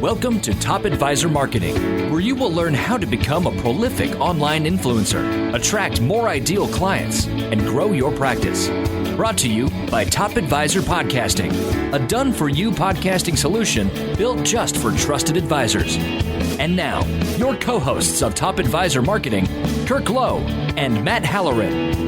Welcome to Top Advisor Marketing, where you will learn how to become a prolific online influencer, attract more ideal clients, and grow your practice. Brought to you by Top Advisor Podcasting, a done-for-you podcasting solution built just for trusted advisors. And now, your co-hosts of Top Advisor Marketing, Kirk Lowe and Matt Halloran.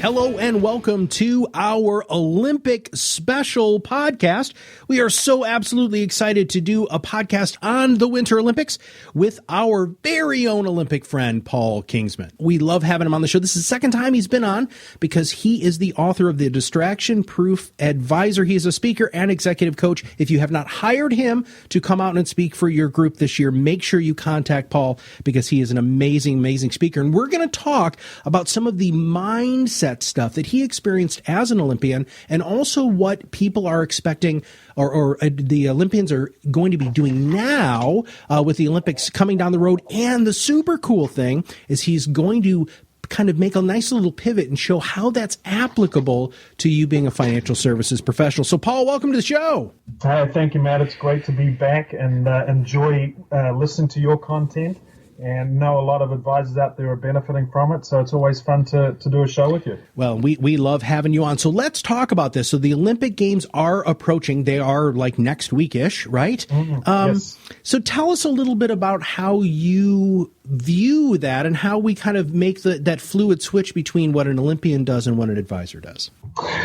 Hello and welcome to our Olympic special podcast. We are so absolutely excited to do a podcast on the Winter Olympics with our very own Olympic friend, Paul Kingsman. We love having him on the show. This is the second time he's been on because he is the author of the Distraction Proof Advisor. He is a speaker and executive coach. If you have not hired him to come out and speak for your group this year, make sure you contact Paul because he is an amazing, amazing speaker. And we're going to talk about some of the mindset stuff that he experienced as an Olympian and also what people are expecting or the Olympians are going to be doing now with the Olympics coming down the road. And the super cool thing is he's going to kind of make a nice little pivot and show how that's applicable to you being a financial services professional. So, Paul, welcome to the show. Hi, thank you, Matt. It's great to be back and enjoy listening to your content. And know a lot of advisors out there are benefiting from it, so it's always fun to do a show with you. Well, we love having you on. So let's talk about this. So the Olympic Games are approaching. They are like next week-ish, right? Yes. So tell us a little bit about how you view that and how we kind of make that fluid switch between what an Olympian does and what an advisor does.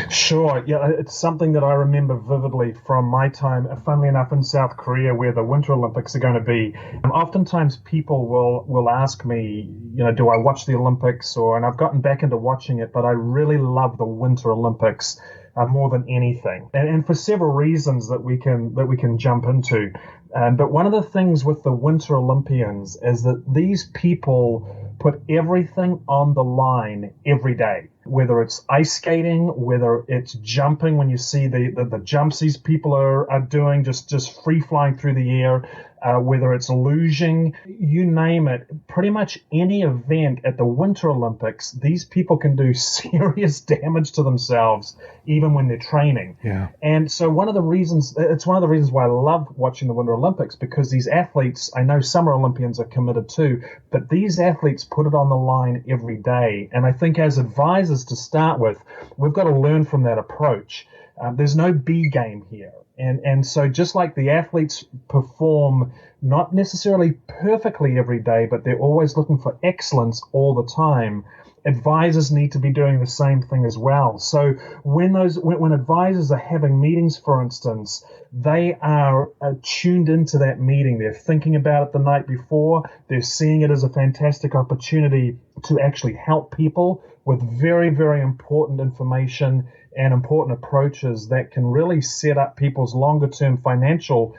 Sure. Yeah, it's something that I remember vividly from my time, funnily enough, in South Korea, where the Winter Olympics are going to be. Oftentimes people will ask me, do I watch the Olympics? And I've gotten back into watching it, but I really love the Winter Olympics more than anything, and for several reasons that we can jump into. But one of the things with the Winter Olympians is that these people put everything on the line every day, whether it's ice skating, whether it's jumping, when you see the jumps these people are doing, just free flying through the air, whether it's luging, you name it, pretty much any event at the Winter Olympics, these people can do serious damage to themselves, even when they're training. Yeah. And so it's one of the reasons why I love watching the Winter Olympics, because these athletes, I know Summer Olympians are committed too, but these athletes put it on the line every day. And I think as advisors, to start with, we've got to learn from that approach. There's no B game here. And so just like the athletes perform not necessarily perfectly every day, but they're always looking for excellence all the time, advisors need to be doing the same thing as well. So when advisors are having meetings, for instance, they are tuned into that meeting. They're thinking about it the night before. They're seeing it as a fantastic opportunity to actually help people with very, very important information and important approaches that can really set up people's longer-term financial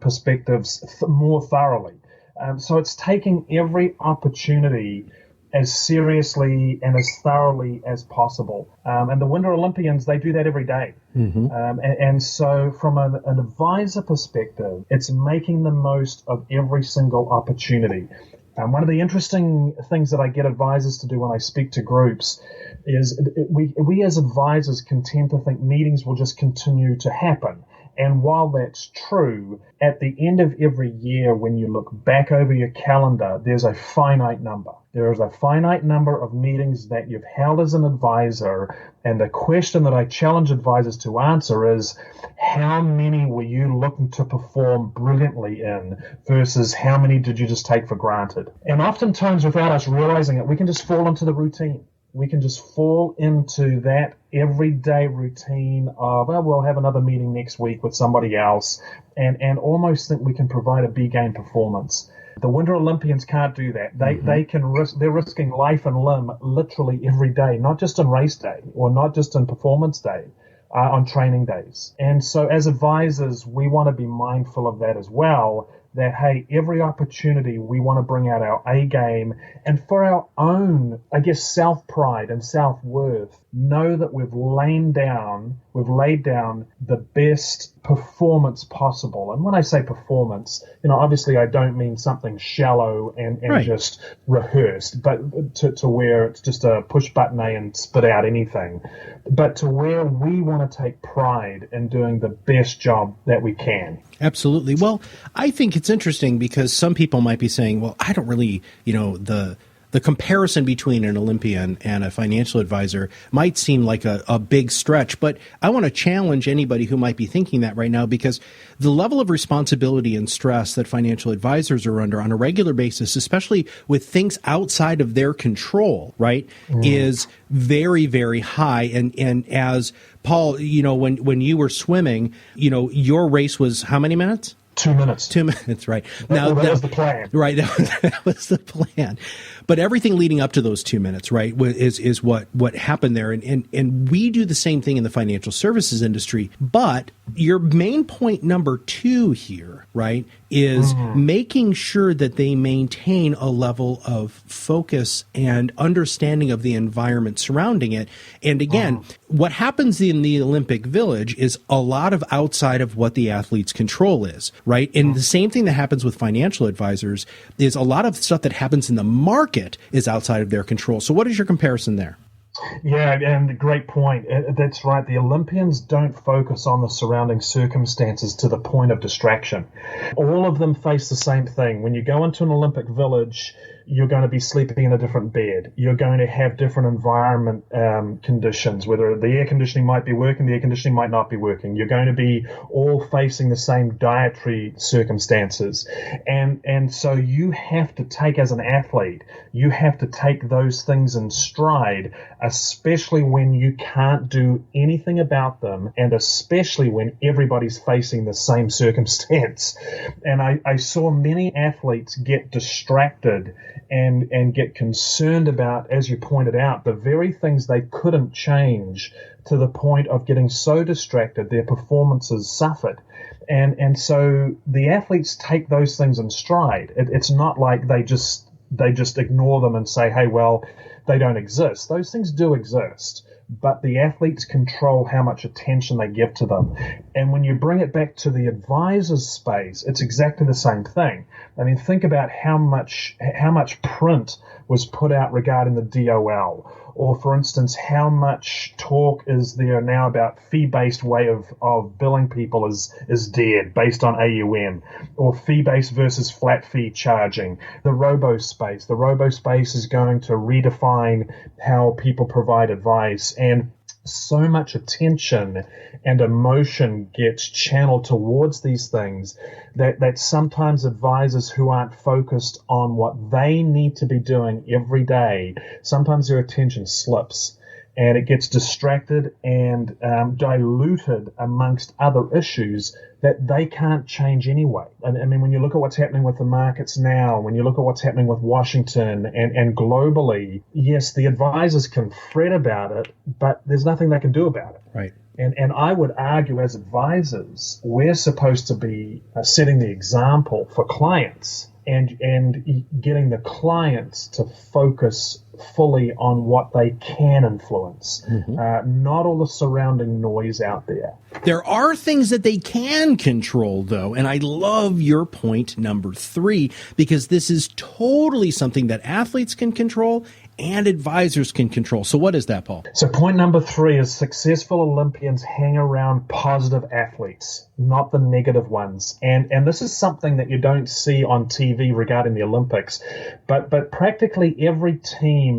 perspectives more thoroughly. So it's taking every opportunity as seriously and as thoroughly as possible. And the Winter Olympians, they do that every day. Mm-hmm. And so from an advisor perspective, it's making the most of every single opportunity. One of the interesting things that I get advisors to do when I speak to groups is we as advisors can tend to think meetings will just continue to happen. And while that's true, at the end of every year, when you look back over your calendar, there's a finite number. There is a finite number of meetings that you've held as an advisor. And the question that I challenge advisors to answer is, how many were you looking to perform brilliantly in versus how many did you just take for granted? And oftentimes, without us realizing it, we can just fall into the routine. We can just fall into that everyday routine of, well, we'll have another meeting next week with somebody else, and almost think we can provide a B-game performance. The Winter Olympians can't do that. They're risking life and limb literally every day, not just on race day or not just on performance day, on training days. And so as advisors, we want to be mindful of that as well, that, hey, every opportunity we want to bring out our A game, and for our own, self-pride and self-worth, know that we've laid down the best performance possible. And when I say performance, obviously I don't mean something shallow and Right. just rehearsed, but to where it's just a push button A and spit out anything, but to where we want to take pride in doing the best job that we can. Absolutely. Well, I think it's interesting because some people might be saying, well, I don't really, the comparison between an Olympian and a financial advisor might seem like a big stretch, but I want to challenge anybody who might be thinking that right now, because the level of responsibility and stress that financial advisors are under on a regular basis, especially with things outside of their control, right, is very, very high. And as Paul, when you were swimming, your race was how many minutes? 2 minutes. 2 minutes, right. That was the plan. Right, that was the plan. But everything leading up to those 2 minutes, right, is what happened there. And we do the same thing in the financial services industry. But your main point number 2 here, right, is making sure that they maintain a level of focus and understanding of the environment surrounding it. And again, what happens in the Olympic Village is a lot of outside of what the athlete's control is, right? And the same thing that happens with financial advisors is a lot of stuff that happens in the market is outside of their control. So what is your comparison there? Yeah, and great point. That's right. The Olympians don't focus on the surrounding circumstances to the point of distraction. All of them face the same thing. When you go into an Olympic village, you're going to be sleeping in a different bed. You're going to have different environment conditions, whether the air conditioning might be working, the air conditioning might not be working. You're going to be all facing the same dietary circumstances. And so you have to take, as an athlete, you have to take those things in stride, especially when you can't do anything about them, and especially when everybody's facing the same circumstance. And I saw many athletes get distracted and get concerned about, as you pointed out, the very things they couldn't change, to the point of getting so distracted their performances suffered. And so the athletes take those things in stride. It's not like they just ignore them and say, hey, well, they don't exist. Those things do exist, but the athletes control how much attention they give to them. And when you bring it back to the advisor's space, it's exactly the same thing. I mean, think about how much print was put out regarding the DOL, or, for instance, how much talk is there now about fee-based way of billing people is dead based on AUM, or fee-based versus flat fee charging. The robo-space is going to redefine how people provide advice, and so much attention and emotion gets channeled towards these things that sometimes advisors who aren't focused on what they need to be doing every day, sometimes their attention slips and it gets distracted and diluted amongst other issues that they can't change anyway. I mean, when you look at what's happening with the markets now, when you look at what's happening with Washington and globally, yes, the advisors can fret about it, but there's nothing they can do about it. Right. And I would argue, as advisors, we're supposed to be setting the example for clients and getting the clients to focus fully on what they can influence, not all the surrounding noise out there. There are things that they can control, though, and I love your point number 3, because this is totally something that athletes can control and advisors can control. So what is that, Paul? So point number 3 is successful Olympians hang around positive athletes, not the negative ones. And this is something that you don't see on TV regarding the Olympics, but practically every team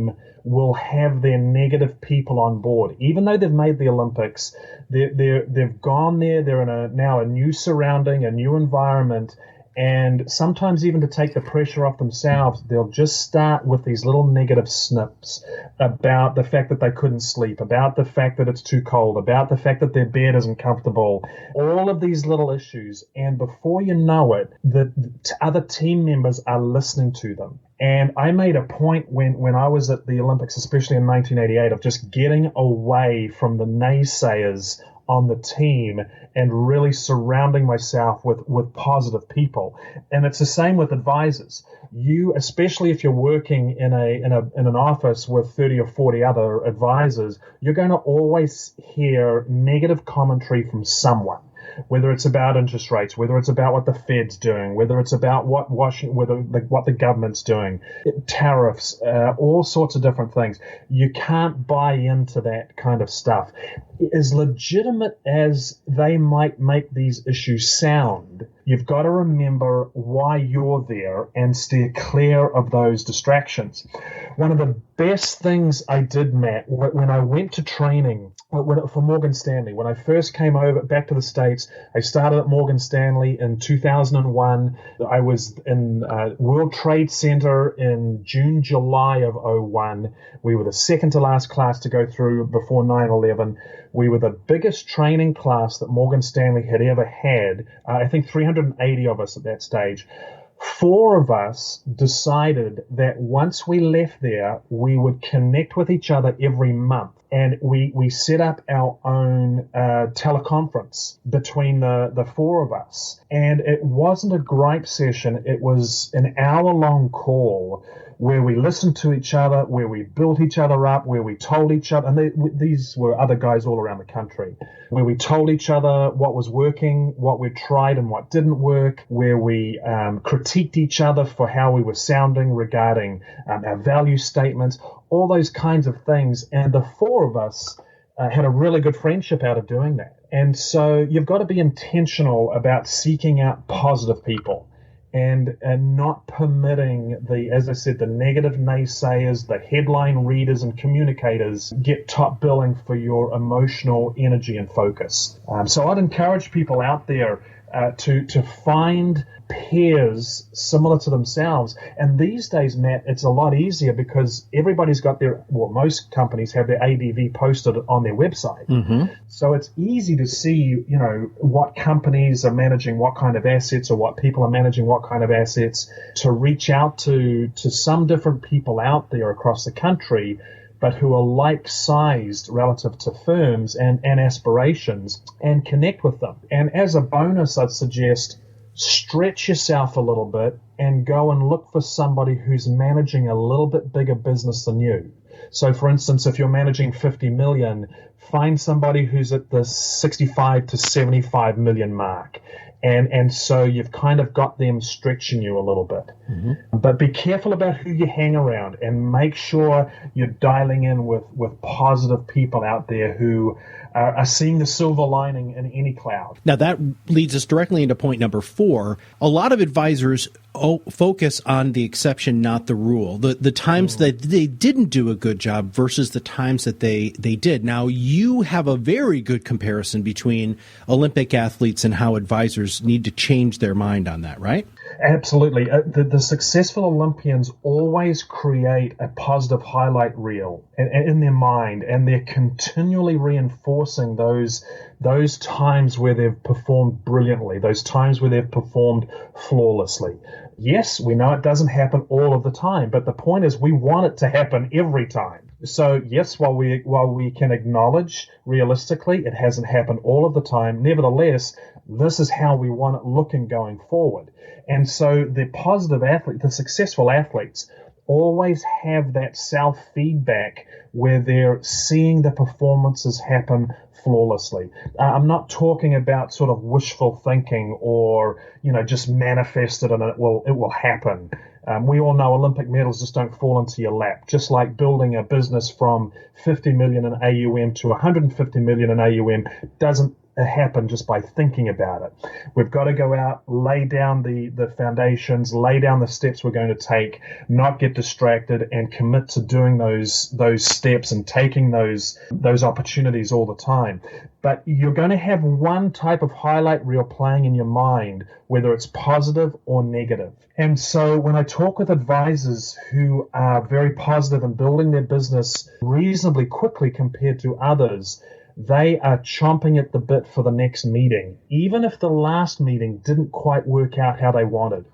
will have their negative people on board. Even though they've made the Olympics, they've gone there, they're in now a new surrounding, a new environment, and sometimes even to take the pressure off themselves, they'll just start with these little negative snips about the fact that they couldn't sleep, about the fact that it's too cold, about the fact that their bed isn't comfortable, all of these little issues. And before you know it, the other team members are listening to them. And I made a point when I was at the Olympics, especially in 1988, of just getting away from the naysayers on the team and really surrounding myself with positive people. And it's the same with advisors. You, especially if you're working in an office with 30 or 40 other advisors, you're going to always hear negative commentary from someone. Whether it's about interest rates, whether it's about what the Fed's doing, whether it's about what the government's doing, tariffs, all sorts of different things. You can't buy into that kind of stuff. As legitimate as they might make these issues sound, you've got to remember why you're there and steer clear of those distractions. One of the best things I did, Matt, when I went to training for Morgan Stanley, when I first came back to the States, I started at Morgan Stanley in 2001. I was in World Trade Center in June, July of 01. We were the second to last class to go through before 9/11. We were the biggest training class that Morgan Stanley had ever had. I think 380 of us at that stage. 4 of us decided that once we left there, we would connect with each other every month. And we set up our own teleconference between the 4 of us. And it wasn't a gripe session. It was an hour-long call where we listened to each other, where we built each other up, where we told each other, and these were other guys all around the country, where we told each other what was working, what we tried and what didn't work, where we critiqued each other for how we were sounding regarding our value statements, all those kinds of things. And the 4 of us had a really good friendship out of doing that. And so you've got to be intentional about seeking out positive people. And not permitting as I said, the negative naysayers, the headline readers and communicators get top billing for your emotional energy and focus. So I'd encourage people out there to find peers similar to themselves. And these days, Matt, it's a lot easier because everybody's got most companies have their ADV posted on their website. Mm-hmm. So it's easy to see, what companies are managing what kind of assets or what people are managing what kind of assets, to reach out to some different people out there across the country, but who are like-sized relative to firms and aspirations, and connect with them. And as a bonus, I'd suggest stretch yourself a little bit and go and look for somebody who's managing a little bit bigger business than you. So, for instance, if you're managing 50 million, find somebody who's at the 65 to 75 million mark. And so you've kind of got them stretching you a little bit. Mm-hmm. But be careful about who you hang around and make sure you're dialing in with positive people out there who are seeing the silver lining in any cloud. Now, that leads us directly into point number 4. A lot of advisors focus on the exception, not the rule. The times that they didn't do a good job versus the times that they did. Now, you have a very good comparison between Olympic athletes and how advisors need to change their mind on that, right? Absolutely. The successful Olympians always create a positive highlight reel in their mind, and they're continually reinforcing those times where they've performed brilliantly, those times where they've performed flawlessly. Yes, we know it doesn't happen all of the time, but the point is we want it to happen every time. So yes, while we can acknowledge realistically it hasn't happened all of the time, nevertheless, this is how we want it looking going forward. And so the successful athletes always have that self-feedback where they're seeing the performances happen flawlessly. I'm not talking about sort of wishful thinking or, just manifest it and it will happen. We all know Olympic medals just don't fall into your lap. Just like building a business from 50 million in AUM to 150 million in AUM doesn't happen just by thinking about it. We've got to go out, lay down the foundations, lay down the steps we're going to take, not get distracted, and commit to doing those steps and taking those opportunities all the time. But you're going to have one type of highlight reel playing in your mind, whether it's positive or negative. And so when I talk with advisors who are very positive in building their business reasonably quickly compared to others, they are chomping at the bit for the next meeting, even if the last meeting didn't quite work out how they wanted.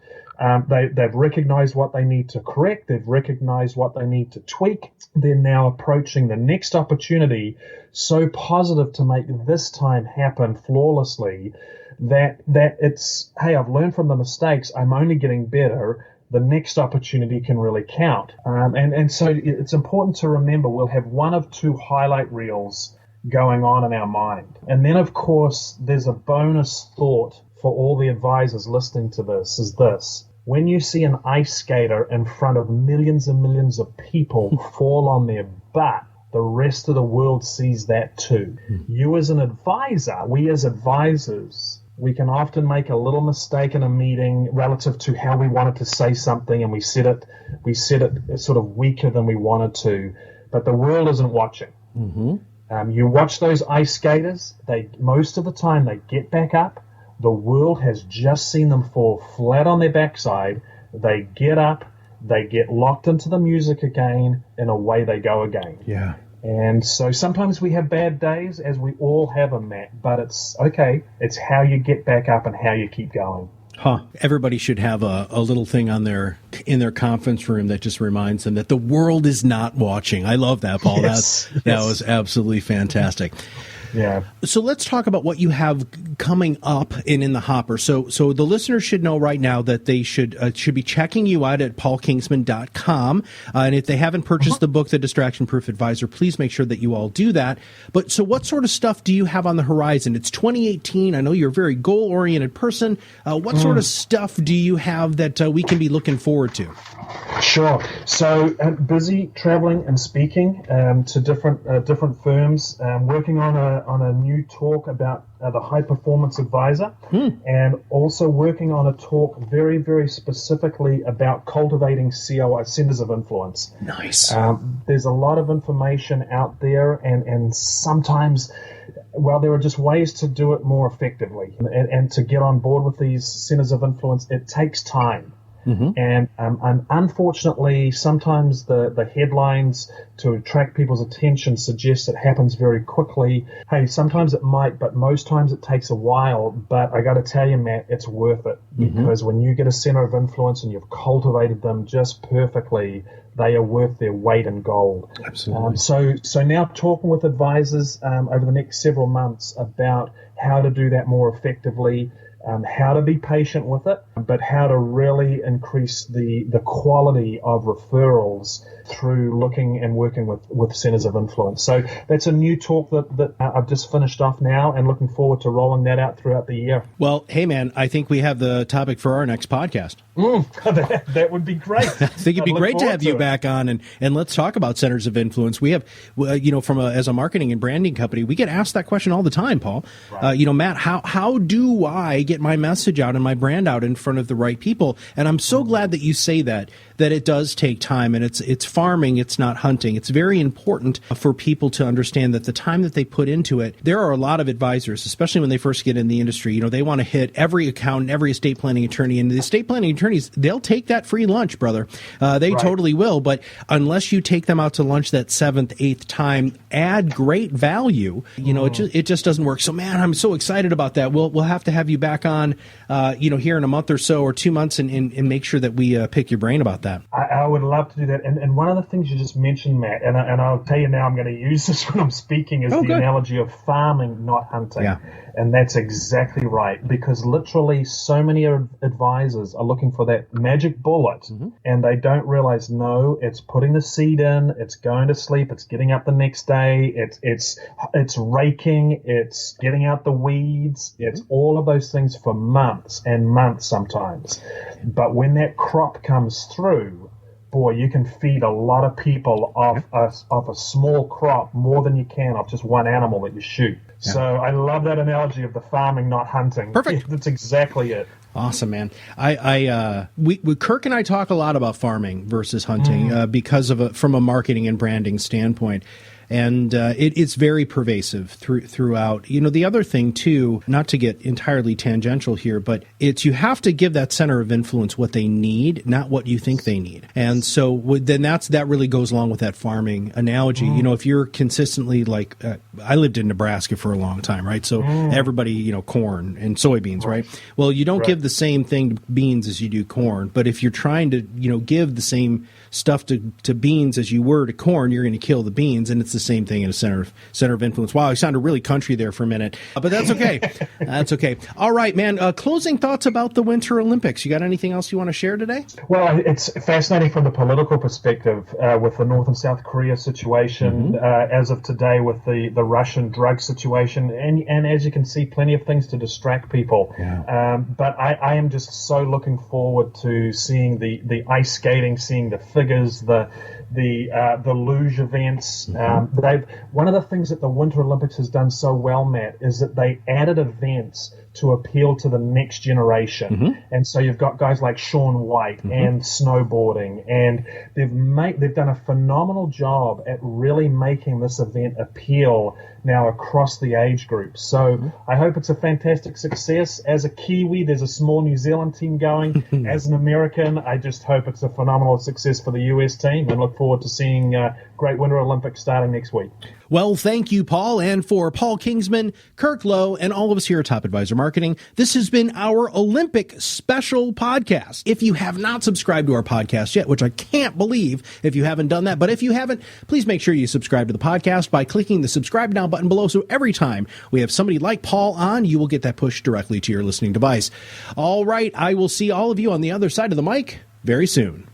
They've recognized what they need to correct. They've recognized what they need to tweak. They're now approaching the next opportunity so positive to make this time happen flawlessly that it's, hey, I've learned from the mistakes. I'm only getting better. The next opportunity can really count. And so it's important to remember we'll have one of two highlight reels going on in our mind. And then, of course, there's a bonus thought for all the advisors listening to this is this. When you see an ice skater in front of millions and millions of people fall on their butt, the rest of the world sees that too. You as an advisor, we as advisors, we can often make a little mistake in a meeting relative to how we wanted to say something, and we said it sort of weaker than we wanted to, but the world isn't watching. You watch those ice skaters, most of the time they get back up. The world has just seen them fall flat on their backside. They get up, they get locked into the music again, and away they go again. Yeah. And so sometimes we have bad days, as we all have them, Matt, but it's okay. It's how you get back up and how you keep going. Everybody should have a little thing in their conference room that just reminds them that the world is not watching. I love that, Paul. Yes. That was absolutely fantastic. Yeah. So let's talk about what you have coming up and in the hopper. So the listeners should know right now that they should be checking you out at paulkingsman.com. And if they haven't purchased the book, The Distraction Proof Advisor, please make sure that you all do that. But so what sort of stuff do you have on the horizon? It's 2018. I know you're a very goal-oriented person. What sort of stuff do you have that we can be looking forward to? Sure. So busy traveling and speaking to different firms, working on a new talk about the high performance advisor, and also working on a talk very, very specifically about cultivating COI, centers of influence. Nice. There's a lot of information out there, and sometimes, well, there are just ways to do it more effectively, and to get on board with these centers of influence, it takes time. And unfortunately, sometimes the headlines to attract people's attention suggest it happens very quickly. Hey, sometimes it might, but most times it takes a while. But I got to tell you, Matt, it's worth it, because when you get a center of influence and you've cultivated them just perfectly, they are worth their weight in gold. Absolutely. So now talking with advisors over the next several months about how to do that more effectively, how to be patient with it, but how to really increase the quality of referrals through looking and working with centers of influence. So that's a new talk that I've just finished off now, and looking forward to rolling that out throughout the year. Well, hey, man, I think we have the topic for our next podcast. That would be great. I think it'd be great to have you back on, and let's talk about centers of influence. We have, as a marketing and branding company, we get asked that question all the time, Paul. Right. Matt, how do I get my message out and my brand out in front of the right people? And I'm so glad that you say that it does take time, and it's farming, it's not hunting. It's very important for people to understand that the time that they put into it, there are a lot of advisors, especially when they first get in the industry, they want to hit every accountant, every estate planning attorney, and the estate planning attorneys, they'll take that free lunch, brother. They right. totally will, but unless you take them out to lunch that 7th, 8th time, add great value, it just doesn't work. So, man, I'm so excited about that. We'll have to have you back on, here in a month or so, or 2 months, and make sure that we pick your brain about that. I would love to do that. And one of the things you just mentioned, Matt, and I'll tell you now, I'm going to use this when I'm speaking, is the analogy of farming, not hunting. Yeah. And that's exactly right, because literally so many advisors are looking for that magic bullet, and they don't realize, no, it's putting the seed in, it's going to sleep, it's getting up the next day, it's raking, it's getting out the weeds, it's all of those things for months and months sometimes. But when that crop comes through, boy, you can feed a lot of people off a small crop more than you can off just one animal that you shoot. Yeah. So I love that analogy of the farming, not hunting. Perfect. Yeah, that's exactly it. Awesome, man. We Kirk and I talk a lot about farming versus hunting because from a marketing and branding standpoint. And it's very pervasive throughout. The other thing, too, not to get entirely tangential here, but it's you have to give that center of influence what they need, not what you think they need. And so then that really goes along with that farming analogy. If you're consistently I lived in Nebraska for a long time, right? So everybody, corn and soybeans, right? Well, you don't give the same thing to beans as you do corn. But if you're trying to, give the same stuff to beans as you were to corn, you're going to kill the beans. And it's the same thing in a center of influence. Wow, I sounded really country there for a minute, but that's okay. That's okay. All right, man. Closing thoughts about the Winter Olympics. You got anything else you want to share today? Well, it's fascinating from the political perspective with the North and South Korea situation, as of today with the Russian drug situation, and as you can see, plenty of things to distract people. Yeah. But I am just so looking forward to seeing the ice skating, seeing the figures, the luge events. One of the things that the Winter Olympics has done so well, Matt, is that they added events to appeal to the next generation. And so you've got guys like Shaun White and snowboarding, and they've done a phenomenal job at really making this event appeal now across the age groups. So I hope it's a fantastic success. As a Kiwi, there's a small New Zealand team going. As an American, I just hope it's a phenomenal success for the US team, and look forward to seeing great Winter Olympics starting next week. Well, thank you, Paul. And for Paul Kingsman, Kirk Lowe, and all of us here at Top Advisor Marketing, this has been our Olympic special podcast. If you have not subscribed to our podcast yet, which I can't believe if you haven't done that, but if you haven't, please make sure you subscribe to the podcast by clicking the subscribe now button below. So every time we have somebody like Paul on, you will get that push directly to your listening device. All right. I will see all of you on the other side of the mic very soon.